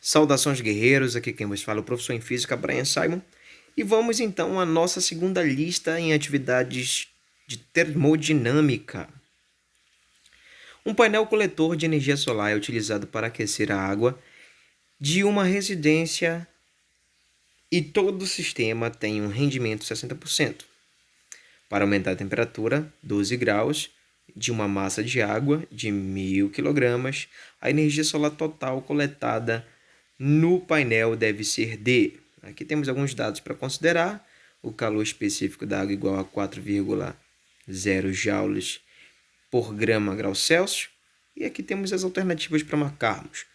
Saudações guerreiros, aqui quem vos fala é o professor em Física, Brian Simon. E vamos então à nossa segunda lista em atividades de termodinâmica. Um painel coletor de energia solar é utilizado para aquecer a água de uma residência e todo o sistema tem um rendimento de 60%. Para aumentar a temperatura, 12 graus, de uma massa de água de 1.000 kg, a energia solar total coletada no painel deve ser de... Aqui temos alguns dados para considerar. O calor específico da água igual a 4,0 joules por grama grau Celsius. E aqui temos as alternativas para marcarmos.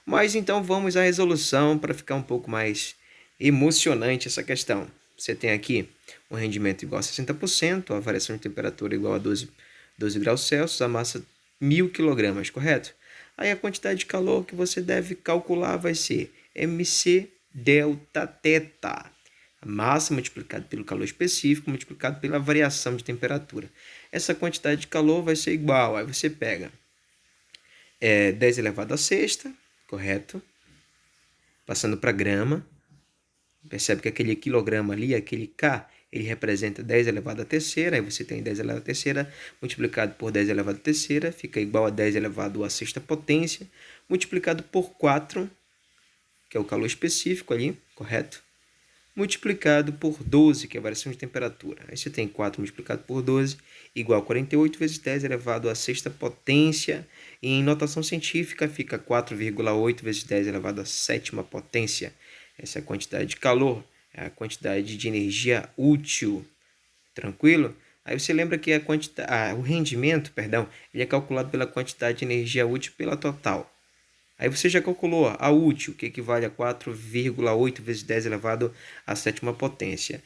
Mas então vamos à resolução para ficar um pouco mais emocionante essa questão. Você tem aqui um rendimento igual a 60%, a variação de temperatura igual a 12 graus Celsius, a massa 1.000 kg, correto? Aí a quantidade de calor que você deve calcular vai ser mc delta θ. A massa multiplicada pelo calor específico multiplicado pela variação de temperatura. Essa quantidade de calor vai ser igual, aí você pega 10 elevado a sexta, correto? Passando para grama. Percebe que aquele quilograma ali, aquele K, ele representa 10 elevado a terceira. Aí você tem 10 elevado a terceira multiplicado por 10 elevado a terceira, fica igual a 10 elevado a sexta potência, multiplicado por 4, que é o calor específico ali, correto? Multiplicado por 12, que é a variação de temperatura. Aí você tem 4 multiplicado por 12, igual a 48 vezes 10 elevado a sexta potência. E em notação científica fica 4,8 vezes 10 elevado a sétima potência. Essa é a quantidade de calor, é a quantidade de energia útil. Tranquilo? Aí você lembra que o rendimento, ele é calculado pela quantidade de energia útil pela total. Aí você já calculou a útil, que equivale a 4,8 vezes 10 elevado à sétima potência.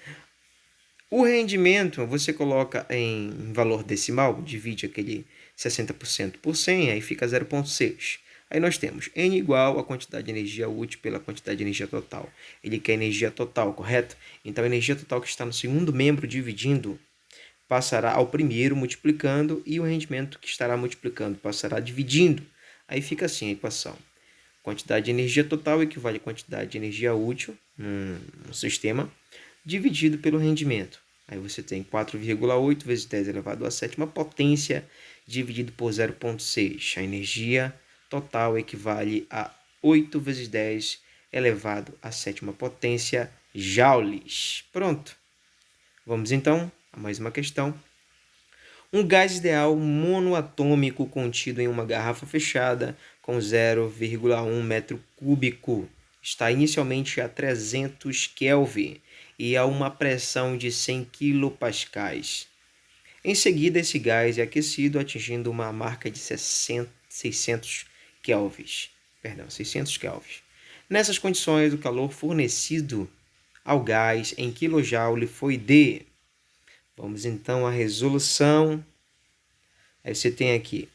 O rendimento você coloca em valor decimal, divide aquele 60% por 100, aí fica 0,6. Aí nós temos N igual a quantidade de energia útil pela quantidade de energia total. Ele quer energia total, correto? Então a energia total que está no segundo membro dividindo passará ao primeiro multiplicando e o rendimento que estará multiplicando passará dividindo. Aí fica assim a equação. Quantidade de energia total equivale à quantidade de energia útil no sistema dividido pelo rendimento. Aí você tem 4,8 vezes 10 elevado à sétima potência dividido por 0,6. A energia total equivale a 8 vezes 10 elevado à sétima potência joules. Pronto. Vamos então a mais uma questão. Um gás ideal monoatômico contido em uma garrafa fechada com 0,1 metro cúbico está inicialmente a 300 Kelvin e a uma pressão de 100 kPa. Em seguida, esse gás é aquecido atingindo uma marca de 600 Kelvin. 600 Kelvin. Nessas condições, o calor fornecido ao gás em kJ foi de... Vamos então à resolução. Aí você tem aqui.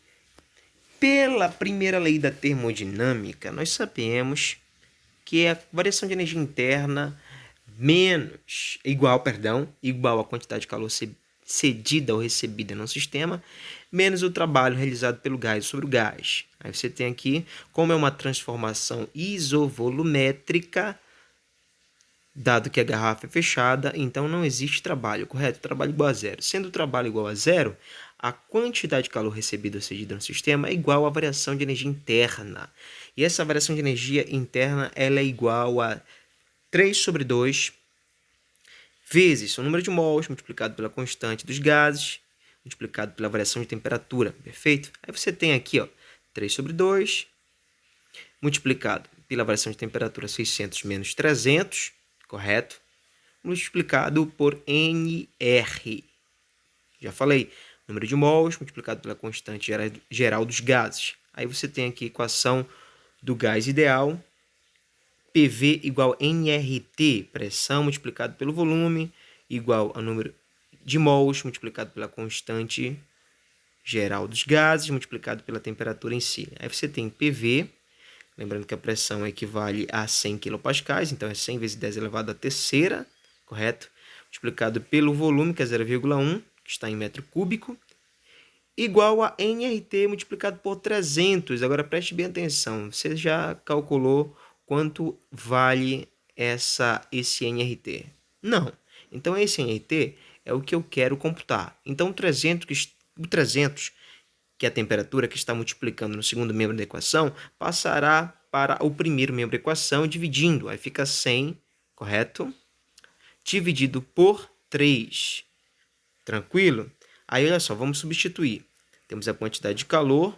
Pela primeira lei da termodinâmica, nós sabemos que a variação de energia interna igual à quantidade de calor cedida ou recebida no sistema, menos o trabalho realizado pelo gás sobre o gás. Aí você tem aqui, como é uma transformação isovolumétrica, dado que a garrafa é fechada, então não existe trabalho, correto? Trabalho igual a zero. Sendo o trabalho igual a zero, a quantidade de calor recebida ou cedida no sistema é igual à variação de energia interna. E essa variação de energia interna ela é igual a 3 sobre 2 vezes o número de mols multiplicado pela constante dos gases, multiplicado pela variação de temperatura, perfeito? Aí você tem aqui, 3 sobre 2, multiplicado pela variação de temperatura 600 menos 300, correto? Multiplicado por NR. Já falei, número de mols multiplicado pela constante geral dos gases. Aí você tem aqui a equação do gás ideal, PV igual nRT, pressão multiplicado pelo volume, igual ao número de mols multiplicado pela constante geral dos gases, multiplicado pela temperatura em si. Aí você tem PV, lembrando que a pressão equivale a 100 kPa, então é 100 vezes 10 elevado à terceira, correto? Multiplicado pelo volume, que é 0,1, que está em metro cúbico, igual a nRT multiplicado por 300. Agora preste bem atenção, você já calculou quanto vale esse nRT? Não. Então esse nRT é o que eu quero computar. Então o 300, que é a temperatura que está multiplicando no segundo membro da equação, passará para o primeiro membro da equação dividindo. Aí fica 100, correto? Dividido por 3. Tranquilo? Aí olha só, vamos substituir. Temos a quantidade de calor,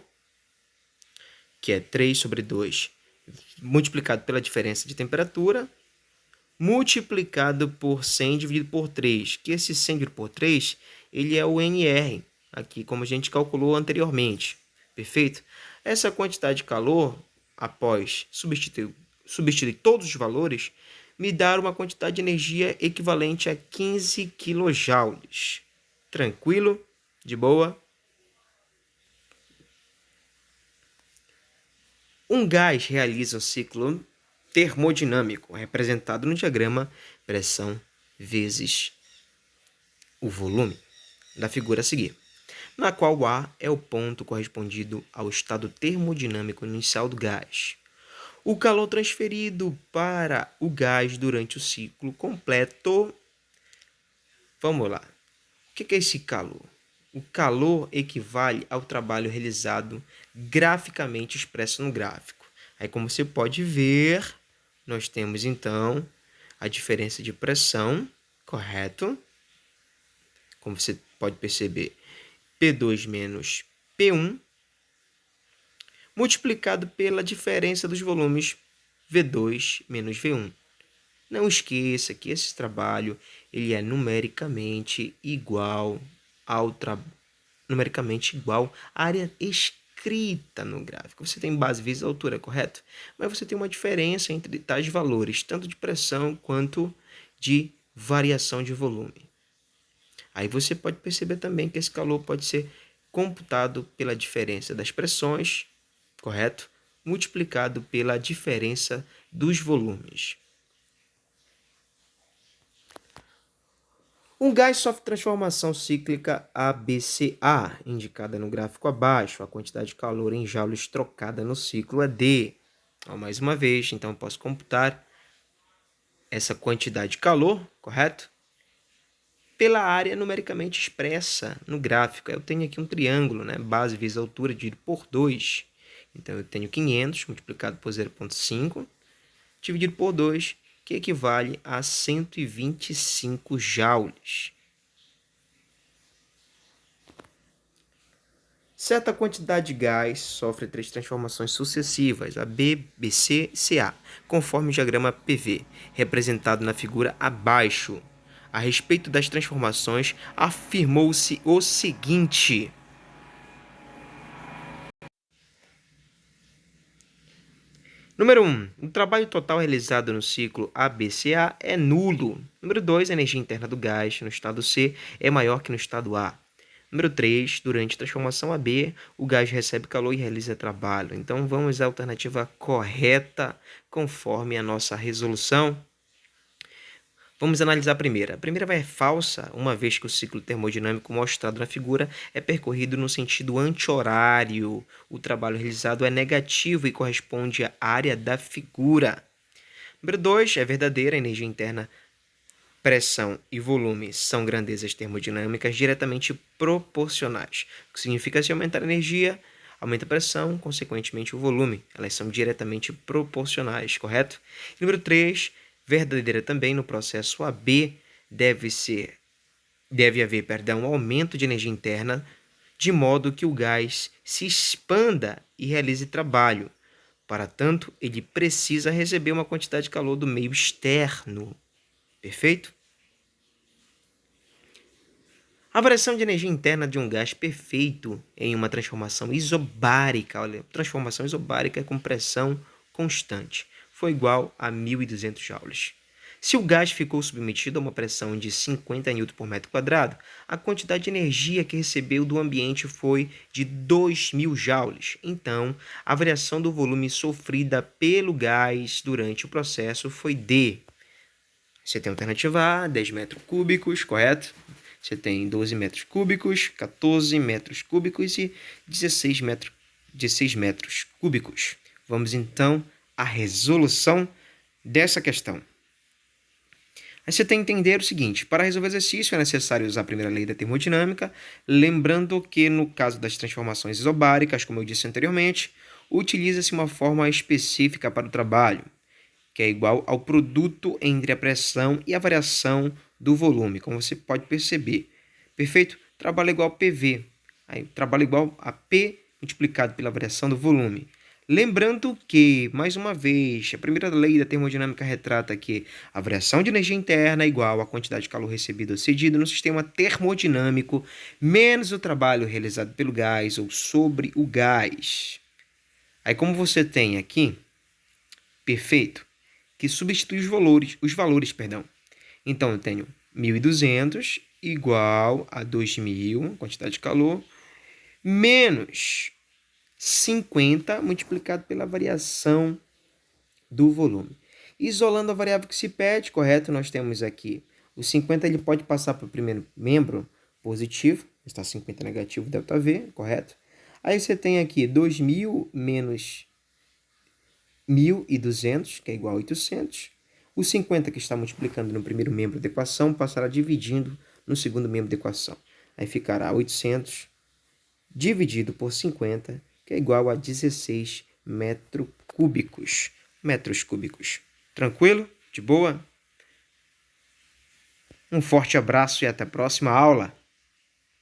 que é 3 sobre 2, multiplicado pela diferença de temperatura, multiplicado por 100 dividido por 3, que esse 100 dividido por 3, ele é o NR, aqui como a gente calculou anteriormente. Perfeito? Essa quantidade de calor, após substituir todos os valores, me dá uma quantidade de energia equivalente a 15 kJ. Tranquilo? De boa? Um gás realiza um ciclo termodinâmico, representado no diagrama pressão vezes o volume, da figura a seguir, na qual o A é o ponto correspondido ao estado termodinâmico inicial do gás. O calor transferido para o gás durante o ciclo completo. Vamos lá. O que é esse calor? O calor equivale ao trabalho realizado graficamente expresso no gráfico. Aí, como você pode ver, nós temos, então, a diferença de pressão, correto? Como você pode perceber, P2 menos P1, multiplicado pela diferença dos volumes V2 menos V1. Não esqueça que esse trabalho ele é numericamente igual à área escrita no gráfico. Você tem base vezes altura, correto? Mas você tem uma diferença entre tais valores, tanto de pressão quanto de variação de volume. Aí você pode perceber também que esse calor pode ser computado pela diferença das pressões, correto? Multiplicado pela diferença dos volumes. Um gás sofre transformação cíclica ABCA, indicada no gráfico abaixo. A quantidade de calor em joules trocada no ciclo é D. Então, mais uma vez, então eu posso computar essa quantidade de calor, correto? Pela área numericamente expressa no gráfico. Eu tenho aqui um triângulo, né? Base vezes altura dividido por 2. Então, eu tenho 500 multiplicado por 0,5 dividido por 2, que equivale a 125 joules. Certa quantidade de gás sofre 3 transformações sucessivas, a B, BC e CA, conforme o diagrama PV, representado na figura abaixo. A respeito das transformações, afirmou-se o seguinte: número 1. O trabalho total realizado no ciclo ABCA é nulo. Número 2. A energia interna do gás no estado C é maior que no estado A. Número 3. Durante a transformação AB, o gás recebe calor e realiza trabalho. Então, vamos à alternativa correta conforme a nossa resolução. Vamos analisar a primeira. A primeira é falsa, uma vez que o ciclo termodinâmico mostrado na figura é percorrido no sentido anti-horário. O trabalho realizado é negativo e corresponde à área da figura. Número 2, é verdadeira. A energia interna, pressão e volume são grandezas termodinâmicas diretamente proporcionais. O que significa que se aumentar a energia, aumenta a pressão, consequentemente o volume. Elas são diretamente proporcionais, correto? Número 3, verdadeira também, no processo AB deve haver, um aumento de energia interna, de modo que o gás se expanda e realize trabalho. Para tanto, ele precisa receber uma quantidade de calor do meio externo. Perfeito? A variação de energia interna de um gás perfeito em uma transformação isobárica, olha, transformação isobárica com pressão constante, foi igual a 1.200 joules. Se o gás ficou submetido a uma pressão de 50 N por metro quadrado, a quantidade de energia que recebeu do ambiente foi de 2.000 joules. Então, a variação do volume sofrida pelo gás durante o processo foi D. Você tem a alternativa A, 10 metros cúbicos, correto? Você tem 12 metros cúbicos, 14 metros cúbicos e 16 metros cúbicos. Vamos então à resolução dessa questão. Aí você tem que entender o seguinte: para resolver o exercício é necessário usar a primeira lei da termodinâmica, lembrando que no caso das transformações isobáricas, como eu disse anteriormente, utiliza-se uma fórmula específica para o trabalho, que é igual ao produto entre a pressão e a variação do volume, como você pode perceber. Perfeito? Trabalho igual a PV. Aí, trabalho igual a P multiplicado pela variação do volume. Lembrando que, mais uma vez, a primeira lei da termodinâmica retrata que a variação de energia interna é igual à quantidade de calor recebido ou cedido no sistema termodinâmico menos o trabalho realizado pelo gás ou sobre o gás. Aí, como você tem aqui, perfeito, que substitui os valores. Então, eu tenho 1.200 igual a 2.000, quantidade de calor, menos 50 multiplicado pela variação do volume. Isolando a variável que se pede, correto? Nós temos aqui o 50, ele pode passar para o primeiro membro positivo, está 50 negativo, ΔV, correto? Aí você tem aqui 2.000 menos 1.200, que é igual a 800. O 50 que está multiplicando no primeiro membro da equação passará dividindo no segundo membro da equação. Aí ficará 800 dividido por 50, que é igual a 16 metros cúbicos. Tranquilo? De boa? Um forte abraço e até a próxima aula.